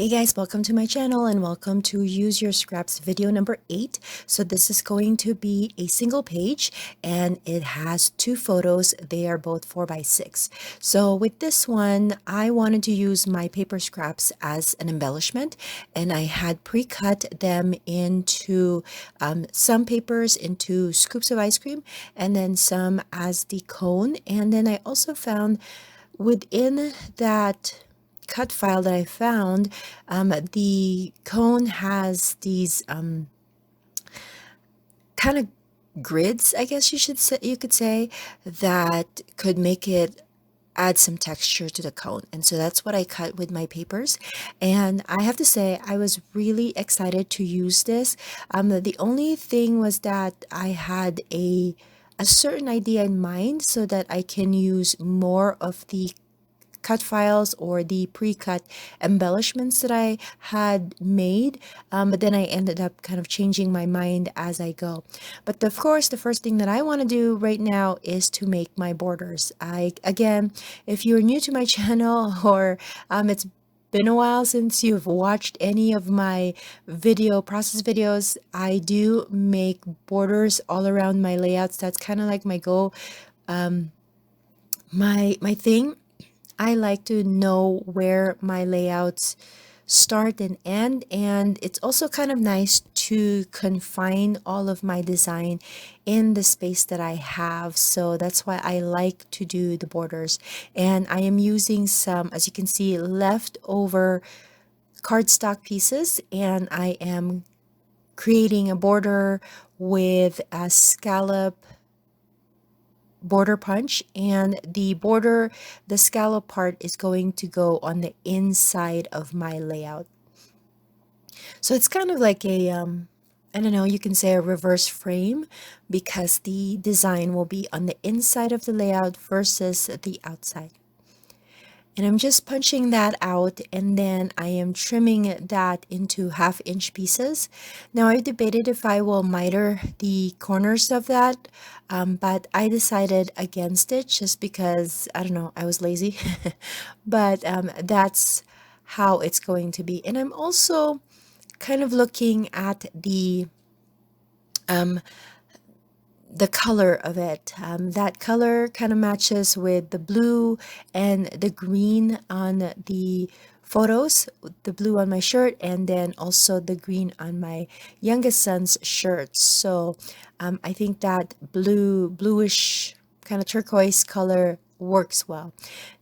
Hey guys, welcome to my channel and welcome to Use Your Scraps video number 8. So this is going to be a single page and it has two photos. They are both 4x6. So with this one, I wanted to use my paper scraps as an embellishment, and I had pre-cut them into some papers into scoops of ice cream and then some as the cone. And then I also found within that cut file that I found, the cone has these kind of grids, I guess you could say, that could make it add some texture to the cone. And so that's what I cut with my papers. And I have to say, I was really excited to use this. The only thing was that I had a certain idea in mind so that I can use more of the cut files or the pre-cut embellishments that I had made, but then I ended up kind of changing my mind as I go. But of course, the first thing that I want to do right now is to make my borders. Again, if you're new to my channel or it's been a while since you've watched any of my video process videos, I do make borders all around my layouts. That's kind of like my goal, my thing. I like to know where my layouts start and end, and it's also kind of nice to confine all of my design in the space that I have. So that's why I like to do the borders. And I am using some, as you can see, leftover cardstock pieces, and I am creating a border with a scallop border punch, and the scallop part is going to go on the inside of my layout. So it's kind of like a I don't know, you can say a reverse frame, because the design will be on the inside of the layout versus the outside. And I'm just punching that out, and then I am trimming that into 1/2 inch pieces. Now I debated if I will miter the corners of that, but I decided against it just because, I don't know, I was lazy. But that's how it's going to be. And I'm also kind of looking at um, the color of it. That color kind of matches with the blue and the green on the photos, the blue on my shirt, and then also the green on my youngest son's shirt. So I think that bluish kind of turquoise color works well.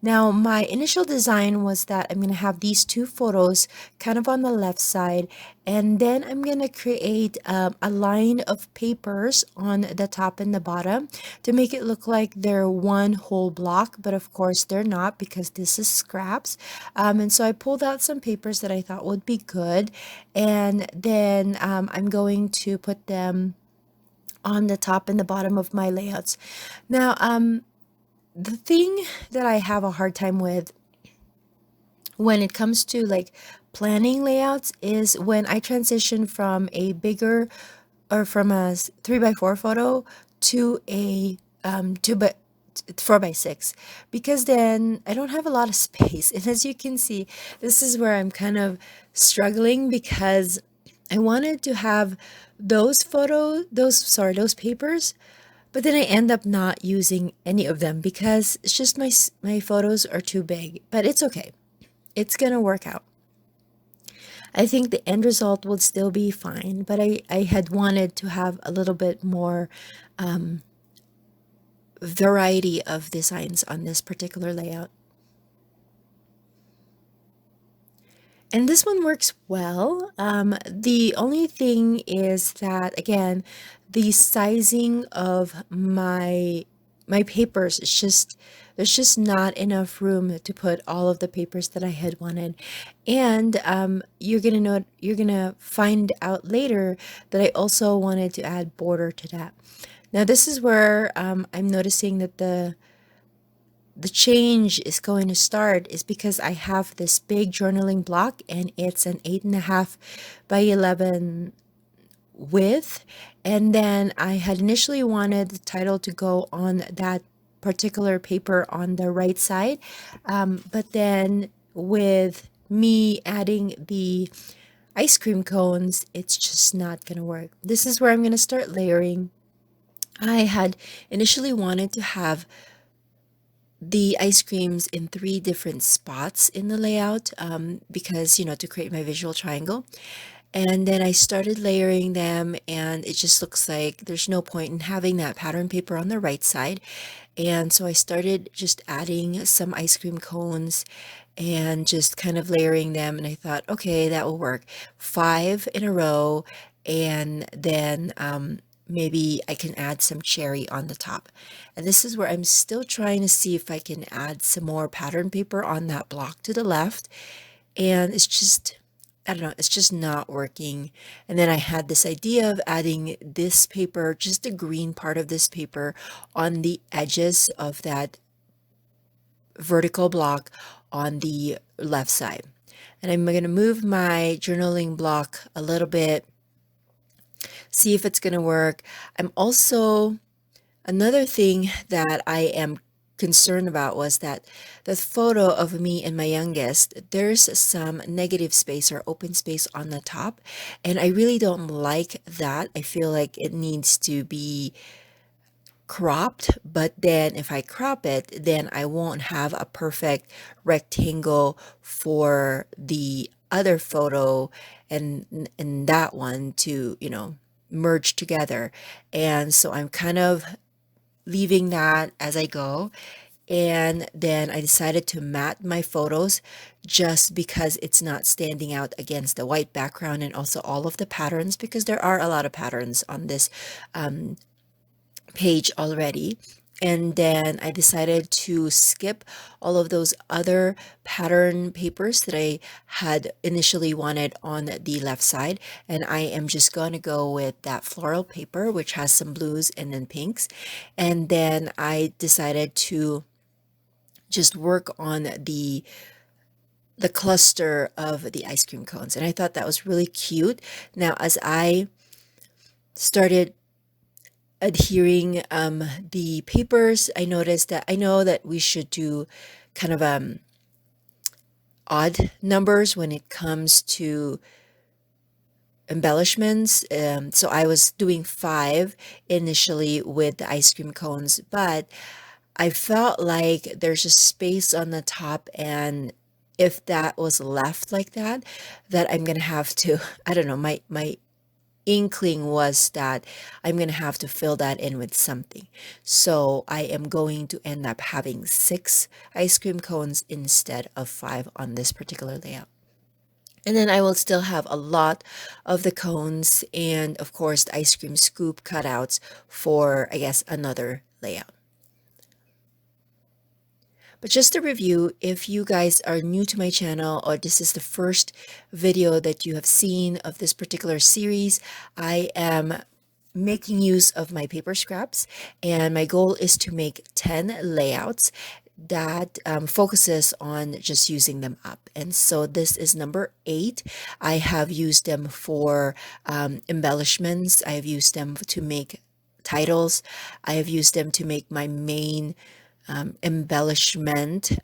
Now, my initial design was that I'm going to have these two photos kind of on the left side, and then I'm going to create a line of papers on the top and the bottom to make it look like they're one whole block, but of course they're not, because this is scraps. And so I pulled out some papers that I thought would be good, and then I'm going to put them on the top and the bottom of my layouts. Now, the thing that I have a hard time with when it comes to like planning layouts is when I transition from a bigger, or from a 3x4 photo to a 4x6, because then I don't have a lot of space. And as you can see, this is where I'm kind of struggling, because I wanted to have those papers, but then I end up not using any of them because it's just my photos are too big. But it's okay. It's gonna work out. I think the end result would still be fine, but I had wanted to have a little bit more variety of designs on this particular layout. And this one works well. The only thing is that, again, the sizing of my papers, it's just, there's just not enough room to put all of the papers that I had wanted. And you're gonna find out later that I also wanted to add border to that. Now this is where I'm noticing that the change is going to start, is because I have this big journaling block, and it's an 8.5 by 11 width. And then I had initially wanted the title to go on that particular paper on the right side, but then with me adding the ice cream cones, it's just not gonna work. This is where I'm gonna start layering. I had initially wanted to have the ice creams in three different spots in the layout because, to create my visual triangle. And then I started layering them, and it just looks like there's no point in having that pattern paper on the right side. And so I started just adding some ice cream cones and just kind of layering them. And I thought, okay, that will work. 5 in a row, and then maybe I can add some cherry on the top. And this is where I'm still trying to see if I can add some more pattern paper on that block to the left. And it's just, I don't know, it's just not working. And then I had this idea of adding this paper, just the green part of this paper, on the edges of that vertical block on the left side. And I'm going to move my journaling block a little bit, see if it's going to work. I'm also, another thing that I am concerned about was that the photo of me and my youngest, there's some negative space or open space on the top, and I really don't like that. I feel like it needs to be cropped, but then if I crop it, then I won't have a perfect rectangle for the other photo and that one to, merge together. And so I'm kind of leaving that as I go. And then I decided to mat my photos just because it's not standing out against the white background, and also all of the patterns, because there are a lot of patterns on this page already. And then I decided to skip all of those other pattern papers that I had initially wanted on the left side. And I am just going to go with that floral paper, which has some blues and then pinks. And then I decided to just work on the cluster of the ice cream cones. And I thought that was really cute. Now, as I started adhering the papers, I noticed that I know that we should do kind of odd numbers when it comes to embellishments. So I was doing 5 initially with the ice cream cones, but I felt like there's a space on the top, and if that was left like that, that I'm gonna have to, I don't know, my inkling was that I'm going to have to fill that in with something. So I am going to end up having 6 ice cream cones instead of 5 on this particular layout. And then I will still have a lot of the cones and, of course, the ice cream scoop cutouts for, I guess, another layout. But just to review, if you guys are new to my channel or this is the first video that you have seen of this particular series, I am making use of my paper scraps, and my goal is to make 10 layouts that focuses on just using them up. And so this is number 8. I have used them for embellishments. I have used them to make titles. I have used them to make my main embellishment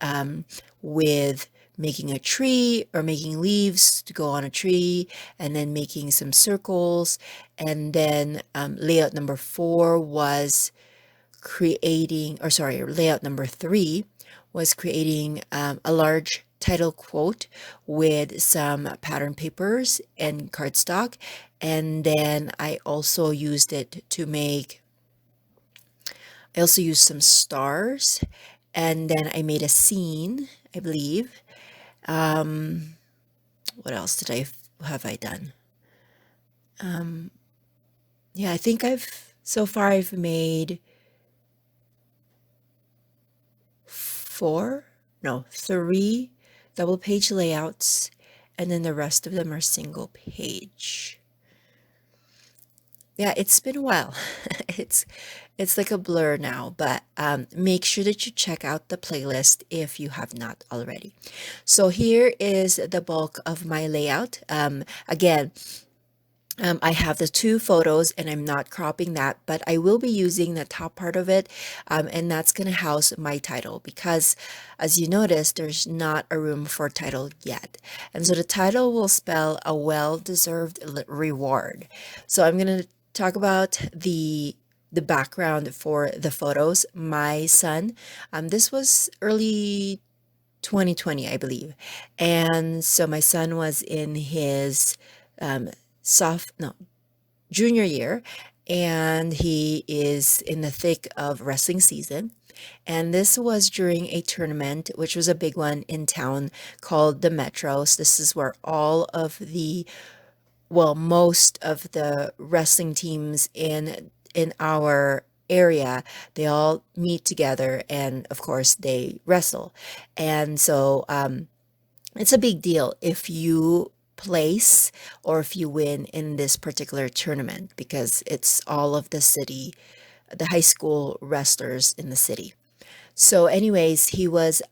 with making a tree or making leaves to go on a tree, and then making some circles. And then layout number 4 was creating, or sorry, layout number 3 was creating a large title quote with some pattern papers and cardstock. And then I also used it to make, I also used some stars, and then I made a scene, I believe. What else did have I done? Yeah, I think so far I've made 4, no, 3 double page layouts, and then the rest of them are single page. Yeah, it's been a while. It's it's like a blur now, but make sure that you check out the playlist if you have not already. So here is the bulk of my layout. Again, I have the two photos and I'm not cropping that, but I will be using the top part of it, and that's going to house my title because, as you notice, there's not a room for title yet. And so the title will spell a well-deserved reward. So I'm going to talk about the background for the photos. My son, this was early 2020, I believe. And so my son was in his um, no, junior year, and he is in the thick of wrestling season. And this was during a tournament, which was a big one in town called the Metros. This is where all of the, well, most of the wrestling teams in our area, they all meet together and of course they wrestle. And so it's a big deal if you place or if you win in this particular tournament because it's all of the city, the high school wrestlers in the city. So, anyways, he was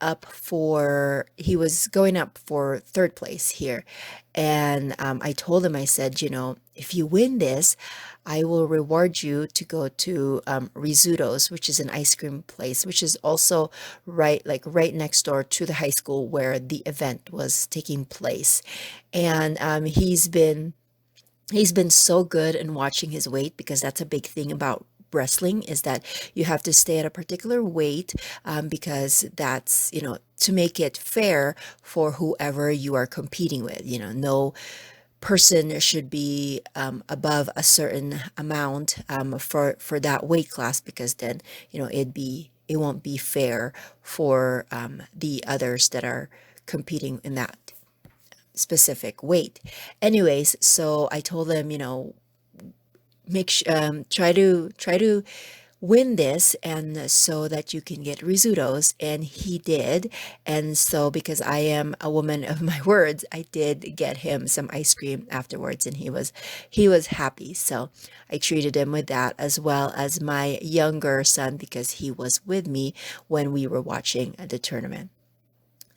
going up for third place here. And I told him, I said, if you win this, I will reward you to go to Rizzuto's, which is an ice cream place, which is also right next door to the high school where the event was taking place. And he's been so good in watching his weight because that's a big thing about wrestling is that you have to stay at a particular weight, because that's to make it fair for whoever you are competing with. No person should be above a certain amount for that weight class because then it won't be fair for the others that are competing in that specific weight. Anyways, so I told them, try to win this and so that you can get risottos, and he did. And so because I am a woman of my words, I did get him some ice cream afterwards, and he was happy. So I treated him with that, as well as my younger son, because he was with me when we were watching the tournament.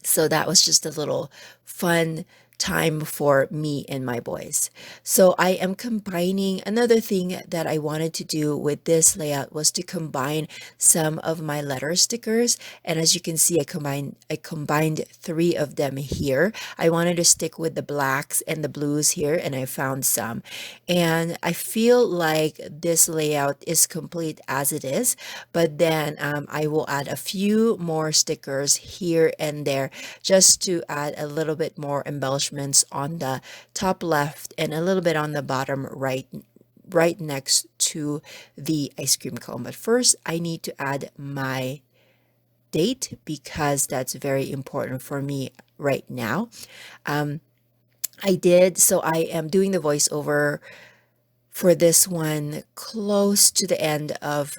So that was just a little fun time for me and my boys. So I am combining another thing that I wanted to do with this layout was to combine some of my letter stickers. And as you can see, I combined three of them here. I wanted to stick with the blacks and the blues here, and I found some. And I feel like this layout is complete as it is, but then I will add a few more stickers here and there just to add a little bit more embellishments on the top left and a little bit on the bottom right next to the ice cream cone. But first, I need to add my date because that's very important for me right now. Um, so I am doing the voiceover for this one close to the end of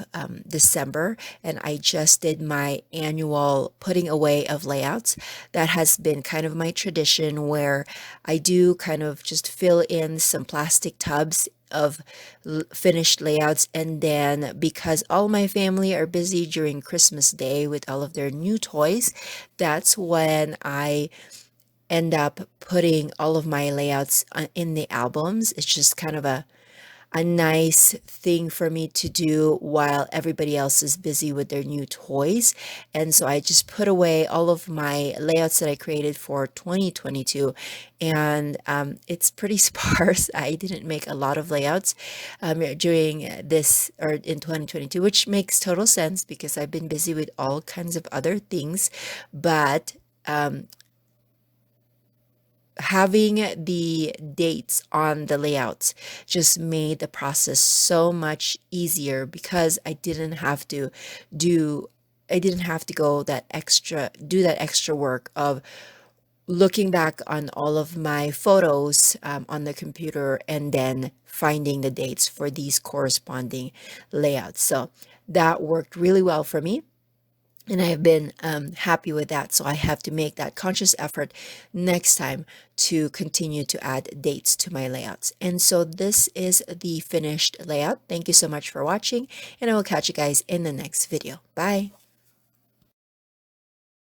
December, and I just did my annual putting away of layouts. That has been kind of my tradition where I do kind of just fill in some plastic tubs of finished layouts, and then because all my family are busy during Christmas Day with all of their new toys, that's when I end up putting all of my layouts in the albums. It's just kind of a nice thing for me to do while everybody else is busy with their new toys. And so I just put away all of my layouts that I created for 2022, and it's pretty sparse. I didn't make a lot of layouts during this or in 2022, which makes total sense because I've been busy with all kinds of other things. But having the dates on the layouts just made the process so much easier because do I didn't have to do that extra work of looking back on all of my photos on the computer and then finding the dates for these corresponding layouts. So that worked really well for me, and I've been happy with that. So I have to make that conscious effort next time to continue to add dates to my layouts. And so this is the finished layout. Thank you so much for watching, and I will catch you guys in the next video. Bye.